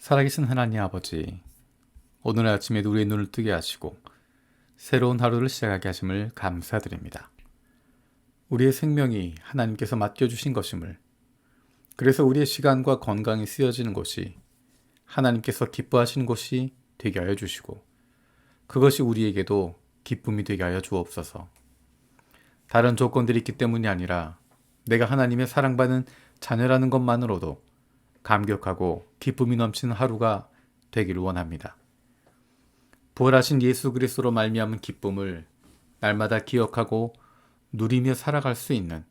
살아계신 하나님 아버지, 오늘 아침에도 우리의 눈을 뜨게 하시고 새로운 하루를 시작하게 하심을 감사드립니다. 우리의 생명이 하나님께서 맡겨주신 것임을, 그래서 우리의 시간과 건강이 쓰여지는 곳이 하나님께서 기뻐하시는 곳이 되게 하여 주시고, 그것이 우리에게도 기쁨이 되게 하여 주옵소서. 다른 조건들이 있기 때문이 아니라 내가 하나님의 사랑받는 자녀라는 것만으로도 감격하고 기쁨이 넘치는 하루가 되기를 원합니다. 부활하신 예수 그리스도로 말미암은 기쁨을 날마다 기억하고 누리며 살아갈 수 있는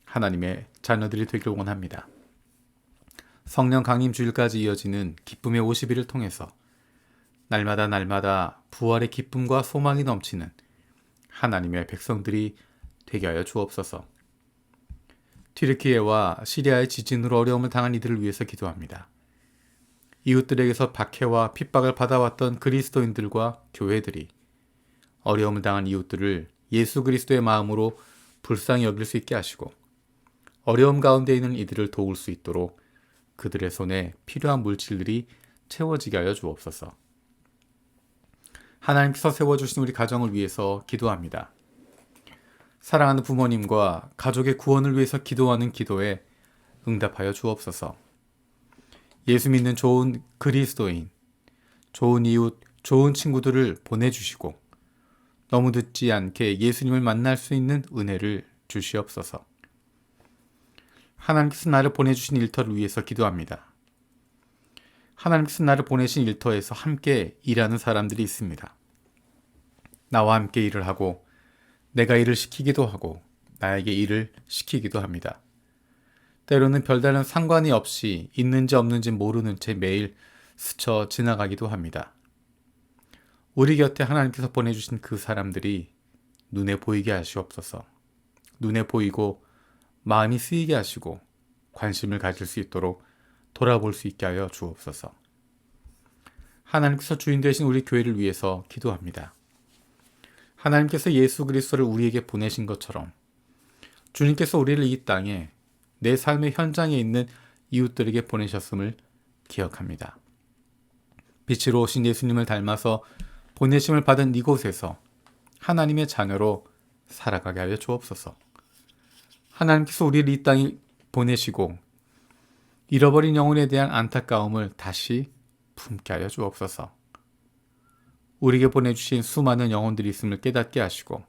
하나님의 자녀들이 되길 원합니다. 성령 강림 주일까지 이어지는 기쁨의 50일을 통해서 날마다 부활의 기쁨과 소망이 넘치는 하나님의 백성들이 되게 하여 주옵소서. 튀르키예와 시리아의 지진으로 어려움을 당한 이들을 위해서 기도합니다. 이웃들에게서 박해와 핍박을 받아왔던 그리스도인들과 교회들이 어려움을 당한 이웃들을 예수 그리스도의 마음으로 불쌍히 여길 수 있게 하시고, 어려움 가운데 있는 이들을 도울 수 있도록 그들의 손에 필요한 물질들이 채워지게 하여 주옵소서. 하나님께서 세워주신 우리 가정을 위해서 기도합니다. 사랑하는 부모님과 가족의 구원을 위해서 기도하는 기도에 응답하여 주옵소서. 예수 믿는 좋은 그리스도인, 좋은 이웃, 좋은 친구들을 보내주시고 너무 늦지 않게 예수님을 만날 수 있는 은혜를 주시옵소서. 하나님께서 나를 보내주신 일터를 위해서 기도합니다. 하나님께서 나를 보내신 일터에서 함께 일하는 사람들이 있습니다. 나와 함께 일을 하고 내가 일을 시키기도 하고 나에게 일을 시키기도 합니다. 때로는 별다른 상관이 없이 있는지 없는지 모르는 채 매일 스쳐 지나가기도 합니다. 우리 곁에 하나님께서 보내주신 그 사람들이 눈에 보이게 하시옵소서. 눈에 보이고 마음이 쓰이게 하시고 관심을 가질 수 있도록 돌아볼 수 있게 하여 주옵소서. 하나님께서 주인 되신 우리 교회를 위해서 기도합니다. 하나님께서 예수 그리스도를 우리에게 보내신 것처럼 주님께서 우리를 이 땅에 내 삶의 현장에 있는 이웃들에게 보내셨음을 기억합니다. 빛으로 오신 예수님을 닮아서 보내심을 받은 이곳에서 하나님의 자녀로 살아가게 하여 주옵소서. 하나님께서 우리를 이 땅에 보내시고 잃어버린 영혼에 대한 안타까움을 다시 품게 하여 주옵소서. 우리에게 보내주신 수많은 영혼들이 있음을 깨닫게 하시고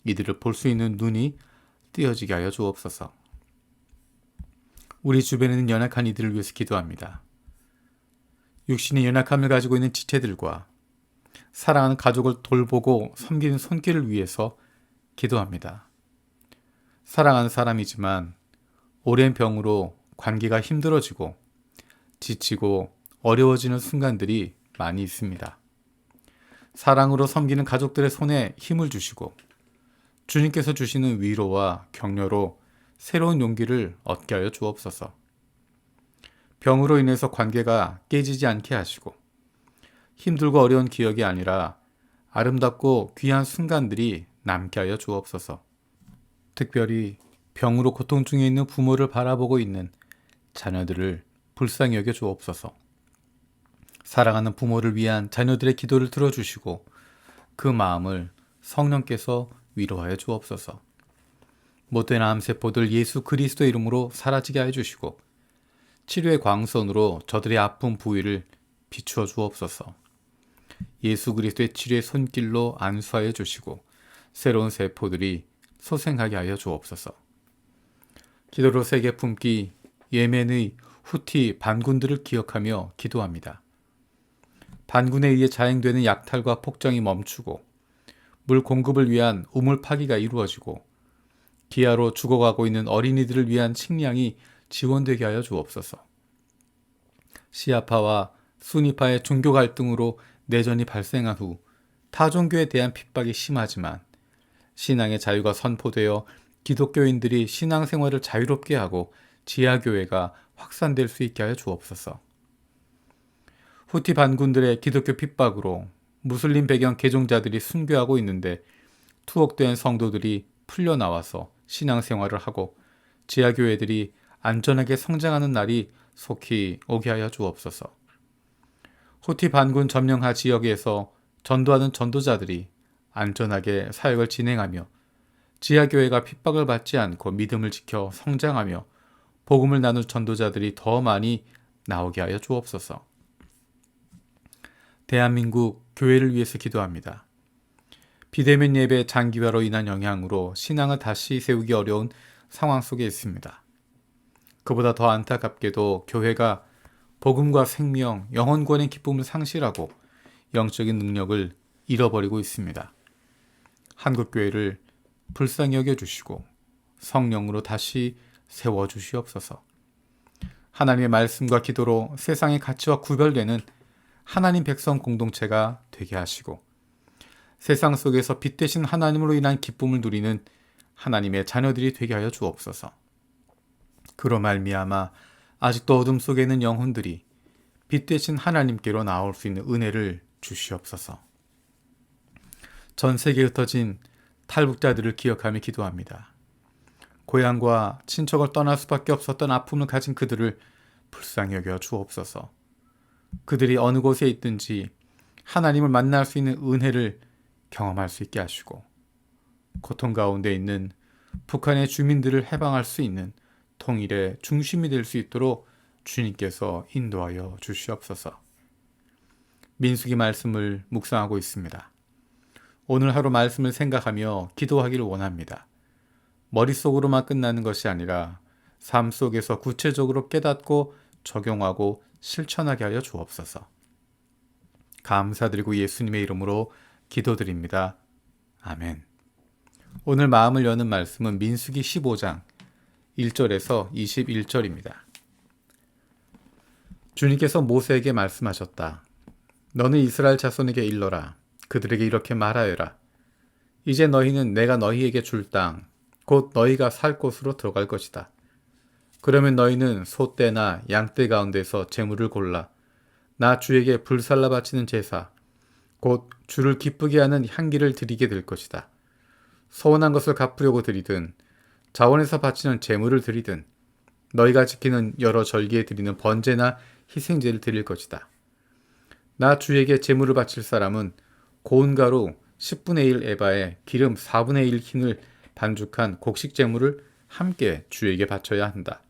이들을 볼 수 있는 눈이 띄어지게 하여 주옵소서. 우리 주변에 있는 연약한 이들을 위해서 기도합니다. 육신의 연약함을 가지고 있는 지체들과 사랑하는 가족을 돌보고 섬기는 손길을 위해서 기도합니다. 사랑하는 사람이지만 오랜 병으로 관계가 힘들어지고 지치고 어려워지는 순간들이 많이 있습니다. 사랑으로 섬기는 가족들의 손에 힘을 주시고 주님께서 주시는 위로와 격려로 새로운 용기를 얻게 하여 주옵소서. 병으로 인해서 관계가 깨지지 않게 하시고 힘들고 어려운 기억이 아니라 아름답고 귀한 순간들이 남게 하여 주옵소서. 특별히 병으로 고통 중에 있는 부모를 바라보고 있는 자녀들을 불쌍히 여겨 주옵소서. 사랑하는 부모를 위한 자녀들의 기도를 들어주시고 그 마음을 성령께서 위로하여 주옵소서. 못된 암세포들 예수 그리스도의 이름으로 사라지게 하여 주시고 치료의 광선으로 저들의 아픈 부위를 비추어 주옵소서. 예수 그리스도의 치료의 손길로 안수하여 주시고 새로운 세포들이 소생하게 하여 주옵소서. 기도로 세계 품기 예멘의 후티 반군들을 기억하며 기도합니다. 반군에 의해 자행되는 약탈과 폭정이 멈추고 물 공급을 위한 우물 파기가 이루어지고 기아로 죽어가고 있는 어린이들을 위한 식량이 지원되게 하여 주옵소서. 시아파와 수니파의 종교 갈등으로 내전이 발생한 후 타종교에 대한 핍박이 심하지만 신앙의 자유가 선포되어 기독교인들이 신앙생활을 자유롭게 하고 지하교회가 확산될 수 있게 하여 주옵소서. 후티 반군들의 기독교 핍박으로 무슬림 배경 개종자들이 순교하고 있는데 투옥된 성도들이 풀려나와서 신앙생활을 하고 지하교회들이 안전하게 성장하는 날이 속히 오게 하여 주옵소서. 후티 반군 점령하 지역에서 전도하는 전도자들이 안전하게 사역을 진행하며 지하교회가 핍박을 받지 않고 믿음을 지켜 성장하며 복음을 나눌 전도자들이 더 많이 나오게 하여 주옵소서. 대한민국 교회를 위해서 기도합니다. 비대면 예배 장기화로 인한 영향으로 신앙을 다시 세우기 어려운 상황 속에 있습니다. 그보다 더 안타깝게도 교회가 복음과 생명, 영혼권의 기쁨을 상실하고 영적인 능력을 잃어버리고 있습니다. 한국교회를 불쌍히 여겨주시고 성령으로 다시 세워주시옵소서. 하나님의 말씀과 기도로 세상의 가치와 구별되는 하나님 백성 공동체가 되게 하시고 세상 속에서 빛 되신 하나님으로 인한 기쁨을 누리는 하나님의 자녀들이 되게 하여 주옵소서. 그로 말미암아 아직도 어둠 속에 있는 영혼들이 빛 되신 하나님께로 나올 수 있는 은혜를 주시옵소서. 전 세계에 흩어진 탈북자들을 기억하며 기도합니다. 고향과 친척을 떠날 수밖에 없었던 아픔을 가진 그들을 불쌍히 여겨 주옵소서. 그들이 어느 곳에 있든지 하나님을 만날 수 있는 은혜를 경험할 수 있게 하시고 고통 가운데 있는 북한의 주민들을 해방할 수 있는 통일의 중심이 될 수 있도록 주님께서 인도하여 주시옵소서. 민수기 말씀을 묵상하고 있습니다. 오늘 하루 말씀을 생각하며 기도하기를 원합니다. 머릿속으로만 끝나는 것이 아니라 삶 속에서 구체적으로 깨닫고 적용하고 실천하게 하여 주옵소서. 감사드리고 예수님의 이름으로 기도드립니다. 아멘. 오늘 마음을 여는 말씀은 민수기 15장 1절에서 21절입니다. 주님께서 모세에게 말씀하셨다. 너는 이스라엘 자손에게 일러라. 그들에게 이렇게 말하여라. 이제 너희는 내가 너희에게 줄 땅, 곧 너희가 살 곳으로 들어갈 것이다. 그러면 너희는 소떼나 양떼 가운데서 제물을 골라 나 주에게 불살라 바치는 제사, 곧 주를 기쁘게 하는 향기를 드리게 될 것이다. 서원한 것을 갚으려고 드리든 자원에서 바치는 제물을 드리든 너희가 지키는 여러 절기에 드리는 번제나 희생제를 드릴 것이다. 나 주에게 제물을 바칠 사람은 고운 가루 10분의 1 에바에 기름 4분의 1 흰을 반죽한 곡식 제물을 함께 주에게 바쳐야 한다.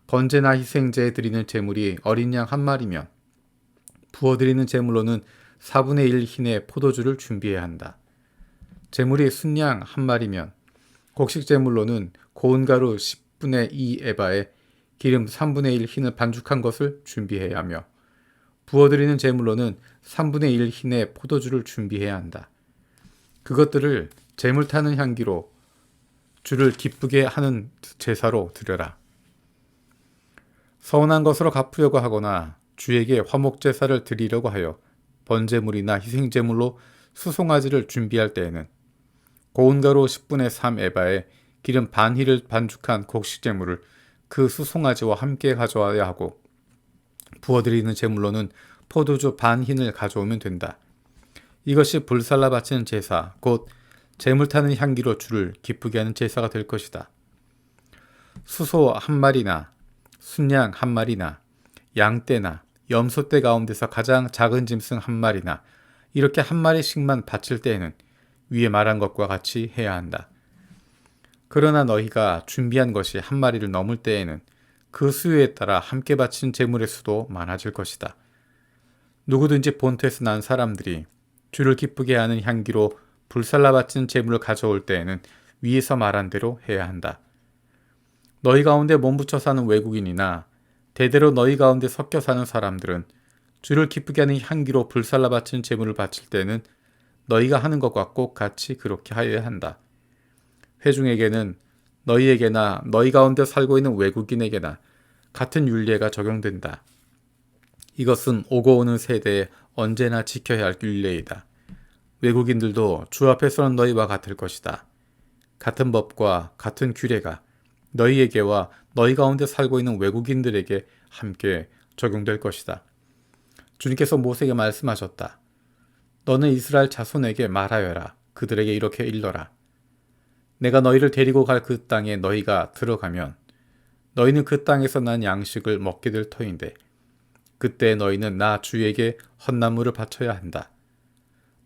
번제나 희생제에 드리는 제물이 어린 양 한 마리면 부어드리는 제물로는 4분의 1 흰의 포도주를 준비해야 한다. 제물이 순양 한 마리면 곡식 제물로는 고운 가루 10분의 2 에바에 기름 3분의 1 흰을 반죽한 것을 준비해야 하며 부어드리는 제물로는 3분의 1 흰의 포도주를 준비해야 한다. 그것들을 제물 타는 향기로 주를 기쁘게 하는 제사로 드려라. 서운한 것으로 갚으려고 하거나 주에게 화목제사를 드리려고 하여 번제물이나 희생제물로 수송아지를 준비할 때에는 고운 가루 10분의 3 에바에 기름 반 흰을 반죽한 곡식제물을 그 수송아지와 함께 가져와야 하고 부어드리는 제물로는 포도주 반 흰을 가져오면 된다. 이것이 불살라 바치는 제사, 곧 제물 타는 향기로 주를 기쁘게 하는 제사가 될 것이다. 수소 한 마리나 순양 한 마리나 양떼나 염소떼 가운데서 가장 작은 짐승 한 마리나 이렇게 한 마리씩만 바칠 때에는 위에 말한 것과 같이 해야 한다. 그러나 너희가 준비한 것이 한 마리를 넘을 때에는 그 수요에 따라 함께 바친 제물의 수도 많아질 것이다. 누구든지 본토에서 난 사람들이 주를 기쁘게 하는 향기로 불살라 바친 제물을 가져올 때에는 위에서 말한 대로 해야 한다. 너희 가운데 몸붙여 사는 외국인이나 대대로 너희 가운데 섞여 사는 사람들은 주를 기쁘게 하는 향기로 불살라 바친 제물을 바칠 때는 너희가 하는 것과 꼭 같이 그렇게 하여야 한다. 회중에게는 너희에게나 너희 가운데 살고 있는 외국인에게나 같은 율례가 적용된다. 이것은 오고 오는 세대에 언제나 지켜야 할 율례이다. 외국인들도 주 앞에서는 너희와 같을 것이다. 같은 법과 같은 규례가 너희에게와 너희 가운데 살고 있는 외국인들에게 함께 적용될 것이다. 주님께서 모세에게 말씀하셨다. 너는 이스라엘 자손에게 말하여라. 그들에게 이렇게 일러라. 내가 너희를 데리고 갈 그 땅에 너희가 들어가면 너희는 그 땅에서 난 양식을 먹게 될 터인데 그때 너희는 나 주에게 헌난물을 바쳐야 한다.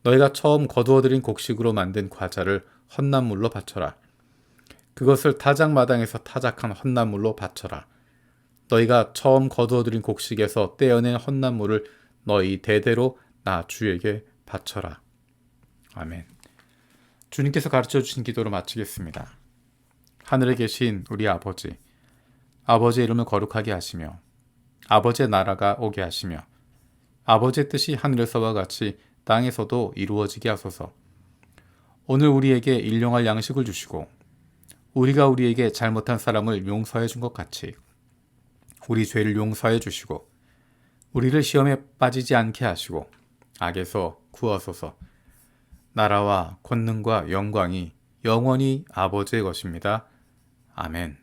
너희가 처음 거두어들인 곡식으로 만든 과자를 헌난물로 바쳐라. 그것을 타작마당에서 타작한 헌난물로 바쳐라. 너희가 처음 거두어들인 곡식에서 떼어낸 헌난물을 너희 대대로 나 주에게 바쳐라. 아멘. 주님께서 가르쳐 주신 기도로 마치겠습니다. 하늘에 계신 우리 아버지, 아버지의 이름을 거룩하게 하시며 아버지의 나라가 오게 하시며 아버지의 뜻이 하늘에서와 같이 땅에서도 이루어지게 하소서. 오늘 우리에게 일용할 양식을 주시고 우리가 우리에게 잘못한 사람을 용서해 준 것 같이 우리 죄를 용서해 주시고 우리를 시험에 빠지지 않게 하시고 악에서 구하소서. 나라와 권능과 영광이 영원히 아버지의 것입니다. 아멘.